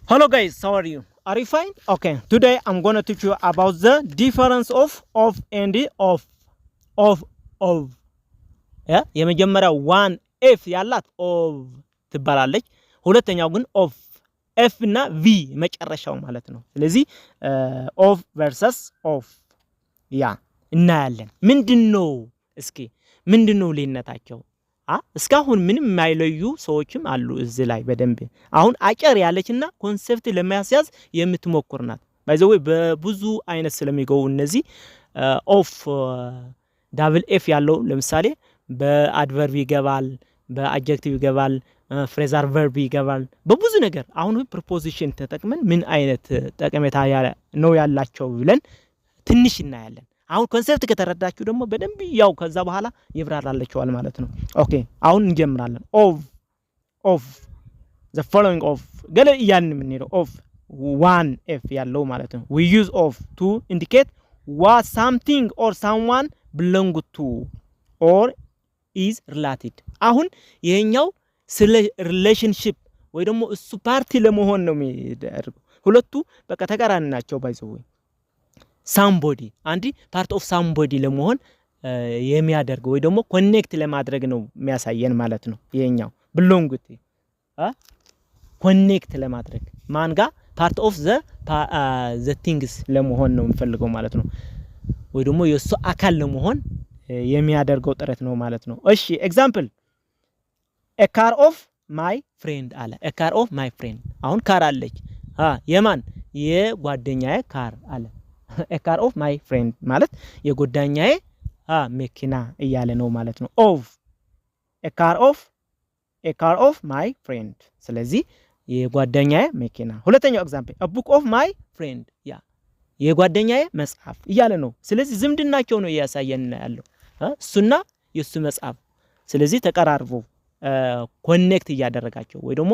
Hello guys, how are you? Are you fine? Okay, today I'm gonna teach you about the difference of and of. Of. Yeah, የመጀመሪያው ዋን ኤፍ ያላት ኦፍ ትባላለች። ሁለተኛው ግን ኦፍ ኤፍ እና ቪ መጨረሻው ማለት ነው። ስለዚህ ኦፍ ቨርሰስ ኦፍ ያ እናያለን። ምንድነው እስኪ ምንድነው ልዩነታቸው? እስካሁን ምንም የማይለዩ ሰዎችም አሉ እዚህ ላይ በደንብ አሁን አጨር ያለችና ኮንሰፕት ለማያስያዝ የምትሞክርናት ባይዘው በብዙ አይነት ስለሚገው እነዚህ ኦፍ ዳብል ኤፍ ያለው ለምሳሌ በአድቨርብ ይገባል በአድጀክቲቭ ይገባል ፍሬዘር ቨርብ ይገባል በብዙ ነገር አሁን ፕሪፖዚሽን ተጠቅመን ምን አይነት ጠቀሜታ ነው ያላቸው ብለን ትንሽ እናያለን አሁን ኮንሰፕት ከተረዳችሁ ደግሞ በደንብ ያው ከዛ በኋላ ይብራራላችኋል ማለት ነው ኦኬ አሁን እንጀምራለን ኦፍ the following of ገለ ያን ምን ነው ኦፍ one f ያለው ማለት ነው we use of to indicate what something or someone belong to or is related አሁን ይሄኛው ስለ ሪሌሽንሺፕ ወይ ደግሞ እሱ ፓርቲ ለመሆን ነው የሚያደርገው ሁለቱ በቃ ተቃራኒ ናቸው ባይዘው somebody አንዲ part of somebody ለመሆን የሚያደርገው ወይ ደግሞ ኮኔክት ለማድረግ ነው የሚያሳየን ማለት ነው ይሄኛው belong to ኮኔክት ለማድረግ ማን ጋር part of the things ለመሆን ነው የሚፈልገው ማለት ነው ወይ ደግሞ የሱ አካል ለመሆን የሚያደርገው ጥረት ነው ማለት ነው እሺ ኤግዛምፕል a car of my friend አለ a car of my friend አሁን ካር አለች የማን የጓደኛዬ ካር አለ a car of my friend ማለት የጓደኛዬ መኪና እያለ ነው ማለት ነው of a car of my friend ስለዚህ የጓደኛዬ መኪና ሁለተኛው ኤግዛምፕል a book of my friend ያ የጓደኛዬ መጽሐፍ እያለ ነው ስለዚህ ዝምድናቸው ነው ያሳየን ያለው እሱና የሱ መጽሐፍ ስለዚህ ተቀራርቦ ኮኔክት ያደረጋቸው ወይ ደግሞ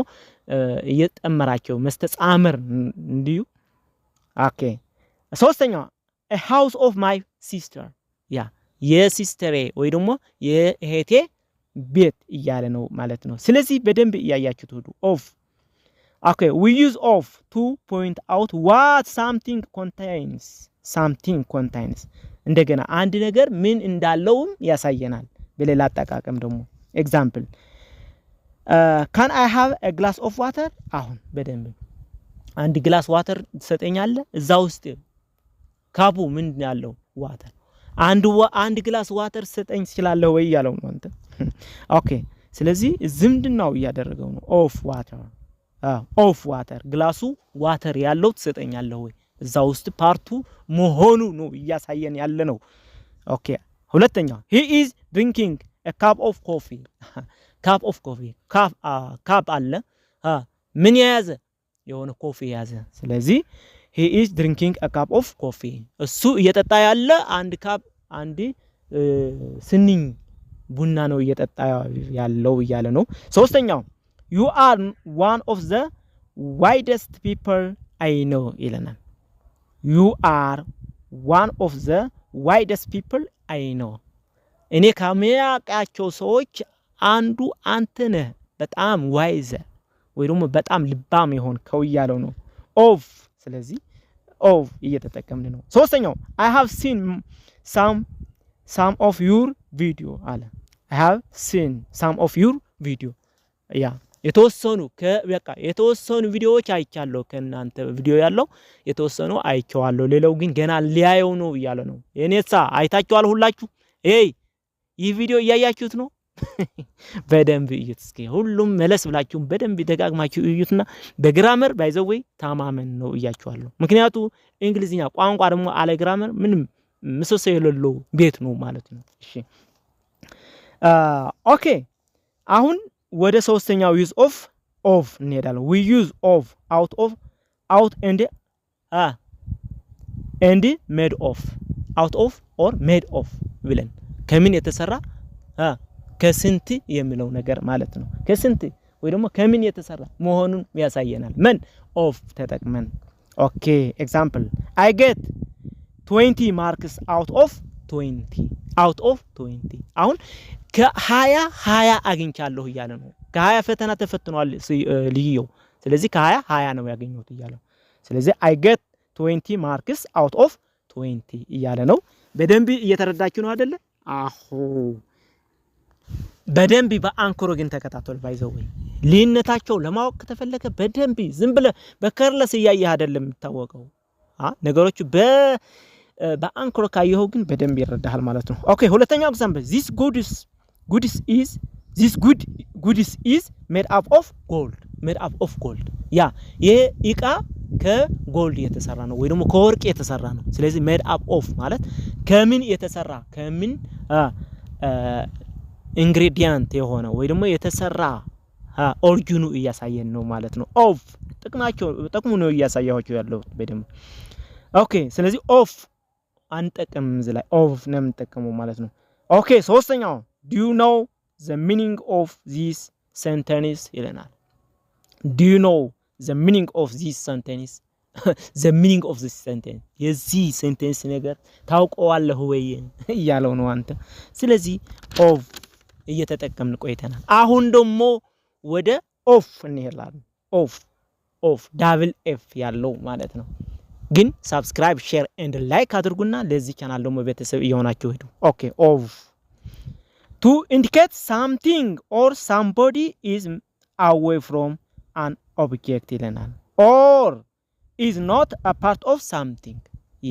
እየተጠመራቸው መስተጻምር እንዲዩ ኦኬ ሶስተኛው a house of my sister ያ የሲስተሬ ወይ ደግሞ የእህቴ ቤት እያለ ነው ማለት ነው ስለዚህ በደንብ ያያችሁት ሁሉ of okay we use of to point out what something contains እንደገና አንድ ነገር ምን እንዳለውም ያሳየናል በሌላ አጠቃቀም ደግሞ example can I have a glass of water አሁን በደንብ አንድ ግላስ ዋተር ትሰጠኛለ እዛ ውስጥ ካቡ ምን ያለው ዋተር አንድ ግላስ ዋተር ሰጠኝ ይችላል ወይ ያለው ነው አንተ ኦኬ ስለዚህ ዝምድናው ያደረገው ነው ኦፍ ዋተር ግላሱ ዋተር ያለው ትሰጠኛለ ወይ እዛ ውስጥ ፓርቱ መሆኑ ነው ያሳየን ያለ ነው ኦኬ ሁለተኛው he is drinking a cup of coffee cup አለ ምን ያዘ የሆነ ኮፊ ያዘ ስለዚህ he is drinking a cup of coffee እሱ እየጠጣ ያለ አንድ ካፕ አንድ ስንኝ ቡና ነው እየጠጣ ያለው እያለ ነው ሶስተኛው you are one of the widest people I know ይለናል you are one of the widest people I know እኔ ከሚያውቃቸው ሰዎች አንዱ አንተ ነህ በጣም ዋይዝ ወይ ደግሞ በጣም ልባም ይሆን ከውያለው ነው of ስለዚህ of እየተጠቀምን ነው ሶስተኛው I have seen some of your video አለ I have seen some of your video ያ የተወሰኑ የተወሰኑ ቪዲዮዎች አይቻለሁ ከናንተ ቪዲዮ ያለው የተወሰኑ አይቻለሁ ሌላው ግን ገና ሊያየው ነው ይያለ ነው የኔሳ አይታችኋል ሁላችሁ ይህ ቪዲዮ ያያችሁት ነው በደንብ እዩት እስኪ ሁሉም መለስ ብላችሁ በደንብ ደጋግማችሁ እዩትና በግራመር ባይዘው ታማመን ነው እያችኋለሁ ምክንያቱ እንግሊዝኛ ቋንቋ ደግሞ አለ ግራመር ምንም ምሰሶ የሌለው ቤት ነው ማለት ነው እሺ ኦኬ አሁን ወደ ሶስተኛው use of እንሄዳለን we use of out and made of out of or made of ብለን ከምን የተሰራ ከስንት የሚለው ነገር ማለት ነው ከስንት ወይ ደግሞ ከምን የተሰራ መሆኑን ያሳየናል ምን of ተጠቅመን ኦኬ ኤግዛምፕል I get 20 marks out of 20 አሁን ከ20 አግኝቻለሁ ይያለ ነው ከ20 ፈተና ተፈትኗል ልይየው ስለዚህ ከ20 ነው ያገኘሁት እያለው ስለዚህ I get 20 marks out of 20 እያለ ነው በደንብ እየተረዳችሁ ነው አይደለ አሁ በደንብ በአንክሮ ግን ተከታተሉ ባይዘው ሊነታቸው ለማወቅ ተፈለገ በደንብ ዝም ብለ በከርለስ ያያህ አይደለም የምታወቀው ነገሮች በአንክሮ ካየው ግን በደንብ ይረዳሃል ማለት ነው ኦኬ ሁለተኛው ኤግዛምፕል this goodies is made up of gold ያ ይሄ እቃ ከጎልድ የተሰራ ነው ወይ ደግሞ ከወርቅ የተሰራ ነው ስለዚህ made up of ማለት ከምን የተሰራ ከምን ኢንግሪዲየንት የሆነ ወይ ደግሞ የተሰራ ኦሪጂኑ እያሳየን ነው ማለት ነው of ጥቅሙ ነው እያሳያችሁ ያለው በደንብ ኦኬ ስለዚህ of አንጠቀም ላይ of ነው የምንጠቀመው ማለት ነው ኦኬ ሶስተኛው do you know the meaning of this sentence ይለናል do you know the meaning of this sentence the meaning of this sentence የዚህ sentence ነገር ታውቀዋለህ ወይ እያለው ነው አንተ ስለዚህ of እየተጠቀምን ቆይተናል አሁን ደግሞ ወደ of እንሄዳለን of double f ያለው ማለት ነው ግን subscribe share and like አድርጉና ለዚህ ቻናል ደግሞ ቤተሰብ እየሆናችሁ ሄዱ ኦኬ of to indicate something or somebody is away from an object ይለናል or is not a part of something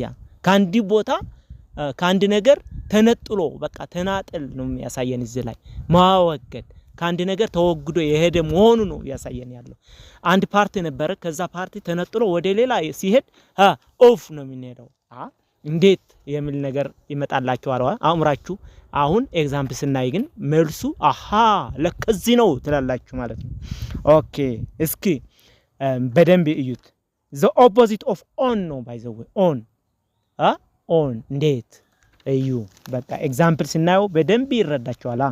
ያ ካንዲ ቦታ ካንዲ ነገር ተነጥሎ በቃ ተናጠል ነው የሚያሳየን እዚህ ላይ ማወገድ ካንዲ ነገር ተወግዶ የሄደ መሆኑ ነው ያሳየን ያለው አንድ ፓርት ነበር ከዛ ፓርቲ ተነጥሎ ወደ ሌላ ሲሄድ ኦፍ ነው የሚነዳው እንዴት የሚል ነገር ይመጣላችሁ አእምራችሁ አሁን ኤግዛምፕል ስናይ ግን መልሱ ለከዚህ ነው ትላላችሁ ማለት ነው ኦኬ እስኪ በደንብ እዩት the opposite of on ነው by the way on እንዴት እዩ በቃ ኤግዛምፕል ስናየው በደንብ ይረዳችኋል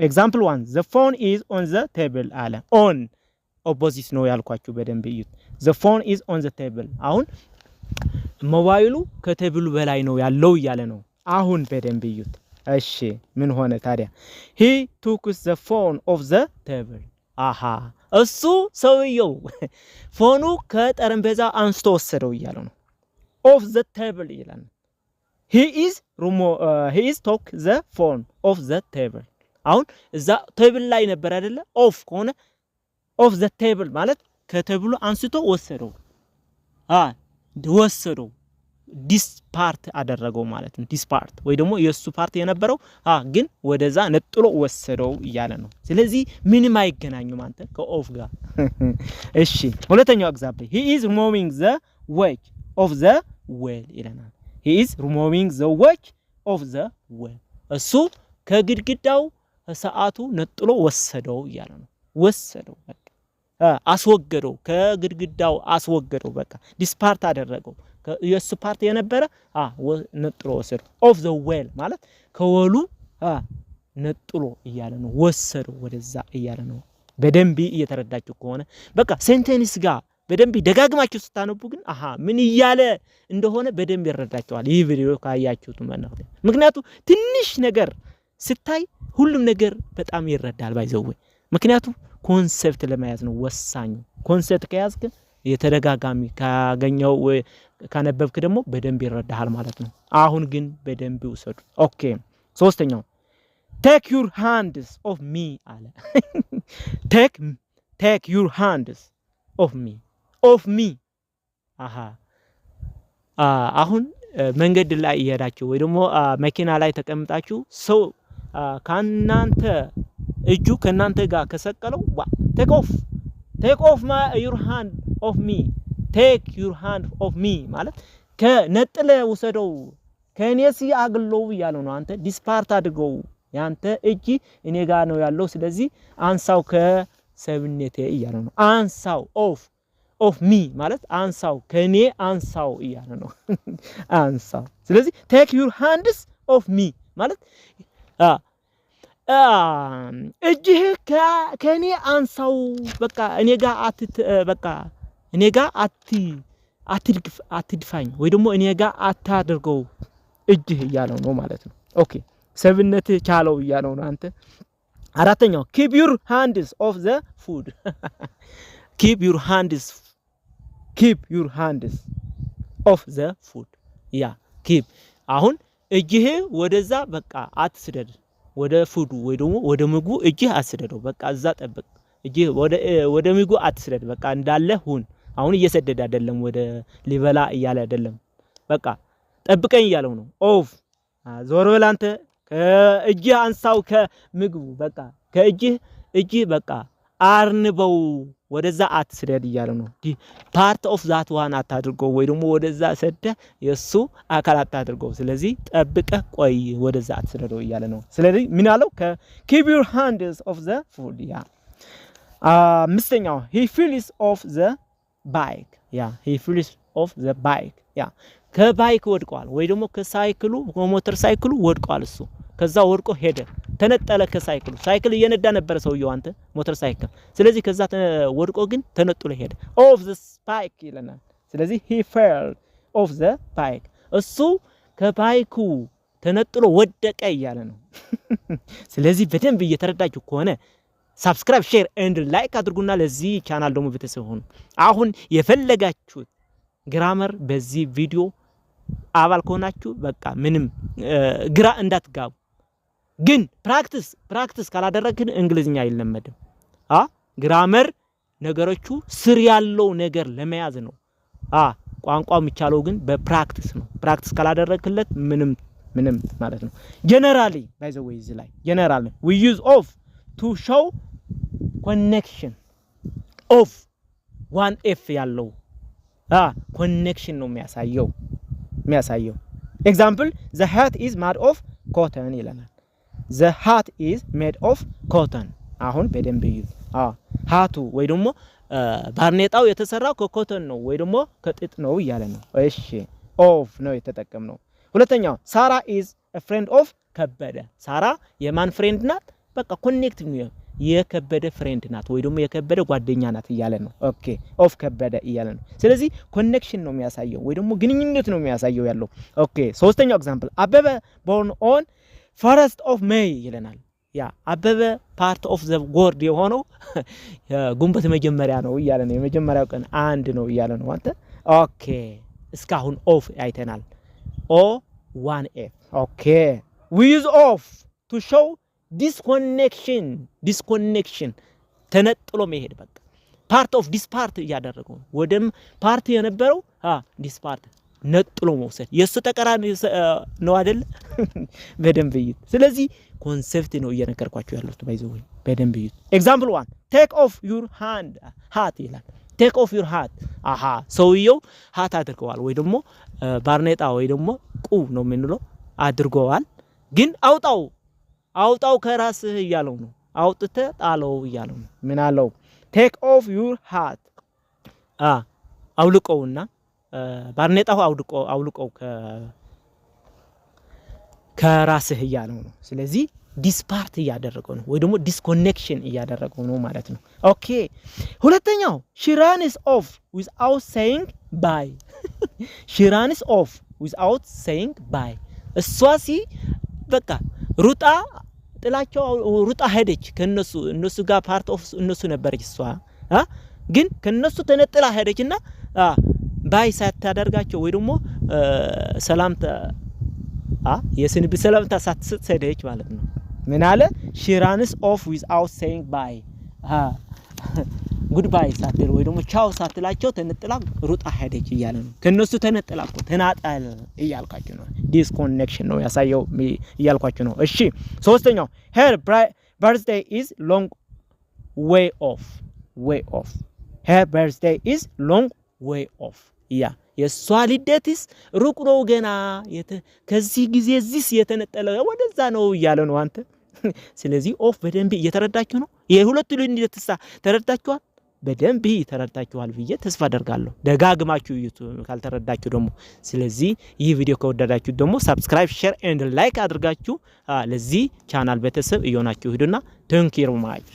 example 1 the phone is on the table አለ on opposite ነው ያልኳችሁ በደንብ እዩት the phone is on the table አሁን ሞባይሉ ከቴብሉ በላይ ነው ያለው ያለ ነው አሁን በደንብ እዩት እሺ ምን ሆነ ታዲያ he took the phone off the table እሱ ሰውየው ፎኑ ከጠረጴዛ አንስቶ ወሰደው ያለው ነው off the table ይላል he is took the phone off the table አሁን እዛ ቴብል ላይ ነበር አይደለ off ከሆነ off the table ማለት ከቴብሉ አንስቶ ወሰደው ወሰደው ዲስፓርት አደረገው ማለት ነው ዲስፓርት ወይ ደግሞ የሱ ፓርት የነበረው ግን ወደዛ ነጥሎ ወሰደው ይያለ ነው ስለዚህ ምንም አይገናኙም አንተ ከኦፍ ጋር እሺ ሁለተኛው ኤግዛምፕል he is removing the wedge of the well ይለናል he is removing the wedge of the well እሱ ከግድግዳው ሰዓቱ ነጥሎ ወሰደው ይያለ ነው ወሰደው በቃ አስወገደው ከግድግዳው አስወገደው በቃ ዲስፓርት አደረገው የሱ ፓርት የነበረ ነጥሎ ወሰደው of the well ማለት ከወሉ ነጥሎ ይያለ ነው ወሰደው ወደዛ ይያለ ነው በደንብ እየተረዳችሁ ከሆነ በቃ ሴንቴንስ ጋር በደንብ ደጋግማችሁ ስታነቡ ግን ምን ይያለ እንደሆነ በደንብ ይረዳችኋል ይህ ቪዲዮ ካያችሁት ማለት ነው ምክንያቱም ትንሽ ነገር ስታይ ሁሉም ነገር በጣም ይረዳል ባይዘው ምክንያቱም ኮንሰፕት ለማያዝ ነው ወሳኙ ኮንሰፕት ከያዝክ የተደጋጋሚ ካገኘው ካነበብክ ደግሞ በደንብ ይረዳሃል ማለት ነው አሁን ግን በደንብ ውሰዱ ኦኬ ሶስተኛው take your hands off me አለ take your hands off me አሁን መንገድ ላይ እየሄዳችሁ ወይ ደግሞ መኪና ላይ ተቀምጣችሁ ሰው ካናንተ እጁ ከናንተ ጋር ከሰቀለው take off your hand off me take your hand off me ማለት ከነጥለ ወሰደው ከኔሲ አግለው ያለው ነው አንተ ዲስፓርት አድርገው ያንተ እጂ እኔ ጋር ነው ያለው ስለዚህ አንሳው ከሰብነቴ ይያለው ነው አንሳው of me ማለት አንሳው ከኔ አንሳው ይያለው ነው አንሳው ስለዚህ take your hands off me ማለት እጅህ ከኔ አንሳው በቃ እኔ ጋር አትድፋኝ ወይ ደግሞ እኔ ጋር አታድርገው እጅህ ይያለው ነው ማለት ነው ኦኬ ሰብነት ቻለው ይያለው ነው አንተ አራተኛው keep your hands off the food keep your hands off the food ያ keep አሁን እጅህ ወደዛ በቃ አትስደድ ወደ ፉዱ ወይ ደግሞ ወደ ምግቡ እጅህ አትስደደው በቃ እዛ ጠብቅ እጅህ ወደ ምግቡ አትስደድ በቃ እንዳለ ሁን አሁን እየሰደደ አይደለም ወደ ሊበላ እያለ አይደለም በቃ ጠብቀኝ እያለው ነው ኦፍ ዞር በል አንተ ከእጅህ አንሳው ከምግቡ በቃ ከእጅህ በቃ አርንበው ወደዛ አትስደድ እያለው ነው ፓርት ኦፍ ዛት ዋን አታድርገው ወይ ደግሞ ወደዛ ሰደ የሱ አካል አታድርገው ስለዚህ ጠብቀ ቆይ ወደዛ አትስደደው እያለ ነው ስለዚህ ምን አለው keep your hands off the food ያ አምስተኛው he feels off the bike ያ he feels off the bike ያ ከባይክ ወድቋል ወይ ደግሞ ከሳይክሉ ከሞተር ሳይክሉ ወድቋል እሱ ከዛ ወድቆ ሄደ ተነጠለ ከሳይክሉ ሳይክል እየነዳ ነበር ሰውየው አንተ ሞተር ሳይክል ስለዚህ ከዛ ወድቆ ግን ተነጥሎ ሄደ off the bike ይለናል ስለዚህ he fell off the bike እሱ ከባይኩ ተነጥሎ ወደቀ እያለ ነው ስለዚህ በደንብ እየተረዳችሁ ከሆነ subscribe share and like አድርጉና ለዚህ ቻናል ደግሞ ቤተሰብ ሆኑ አሁን የፈለጋችሁት ግራመር በዚህ ቪዲዮ አባል ከሆናችሁ በቃ ምንም ግራ እንዳትጋቡ ግን ፕራክቲስ ካላደረግን እንግሊዝኛ አይለመድም ግራመር ነገሮቹ ስር ያለው ነገር ለመያዝ ነው ቋንቋው የሚቻለው ግን በፕራክቲስ ነው ፕራክቲስ ካላደረግክለት ምንም ማለት ነው generally by the way is like generally we use of to show connection of one f ያለው connection ነው የሚያሳየው example the hat is made of cotton ይለናል the hat is made of cotton አሁን በደንብ ይዩ ሃቱ ወይ ደግሞ ባርኔጣው የተሰራው ከኮተን ነው ወይ ደግሞ ከጥጥ ነው ይያለ ነው እሺ of ነው የተጠቀምነው ሁለተኛው ሳራ is a friend of ከበደ ሳራ የማን ፍሬንድ ናት በቃ ኮኔክት ነው የከበደ ፍሬንድ ናት ወይ ደግሞ የከበደ ጓደኛ ናት ይያለ ነው ኦኬ of ከበደ ይያለ ነው ስለዚህ ኮኔክሽን ነው የሚያሳየው ወይ ደግሞ ግንኙነት ነው የሚያሳየው ያለው ኦኬ ሶስተኛው ኤግዛምፕል አበበ born on first of May ይለናል ያ አበበ part of the word የሆነው ጉንበት መጀመሪያ ነው ይያለ ነው የመጀመሪያው ቀን አንድ ነው ይያለ ነው አንተ ኦኬ እስካሁን of አይተናል o 1f ኦኬ we use of to show disconnection ተነጥሎ መሄድ በቃ part of this part ያደረገው ወደም ፓርት የነበረው this part ነጥሎ መውሰድ የሱ ተቀራኒ ነው አይደል በደንብ ይይ ስለዚህ ኮንሰፕት ነው እየነገርኳችሁ ያለሁት ባይዘው በደንብ ይይ example 1 take off your hat ይላል take off your hat ሰውየው hat አድርገዋል ወይ ደግሞ ባርኔጣ ወይ ደግሞ ቁ ነው ምንለው አድርገዋል ግን አውጣው ከራስህ ይያለው ነው አውጥተ ጣለው ይያለው ነው ምን አለው take off your hat አውልቀውና ባርኔጣው አውልቀው ከራስህ ይያለው ነው ስለዚህ ዲስፓርት ያደረገው ነው ወይ ደግሞ ዲስኮኔክሽን ያደረገው ነው ማለት ነው ኦኬ ሁለተኛው she runs off without saying bye she runs off without saying bye እሷሲ በቃ ሩጣ ጥላቸው ሩጣ ሄደች ከነሱ ጋር ፓርት ኦፍ እነሱ ነበረች እሷ ግን ከነሱ ተነጥላ ሄደችና ባይ ሳታደርጋቸው ወይ ደግሞ ሰላምታ የስንብ ሰላምታ ሳትሰጥ ሄደች ማለት ነው ምን አለ she runs off without saying bye goodbye ሳትል ወይ ደግሞ ቻው ሳትላቸው ተነጥላ ሩጣ ሄደች ይያለ ነው ከነሱ ተነጥላ እኮ ተናጣል ይያልካችሁ ነው ዲስኮኔክሽን ነው ያሳየው ይያልካችሁ ነው እሺ ሶስተኛው her birthday is long way off her birthday is long way off ያ የሷ ልደትስ ሩቅ ነው ገና ከዚህ ጊዜ እዚህ የተነጠለ ወደዛ ነው ይያለ ነው አንተ ስለዚህ ኦፍ በደንብ እየተረዳችሁ ነው የሁለቱ ልንደትሳ ተረዳችኋል በደንብ ተረዳችኋል ብዬ ተስፋ አደርጋለሁ ደጋግማችሁ ካልተረዳችሁ ደግሞ ስለዚህ ይህ ቪዲዮ ከወደዳችሁ ደግሞ subscribe share and like አድርጋችሁ ለዚህ ቻናል ቤተሰብ እየሆናችሁ ሂዱና thank you very much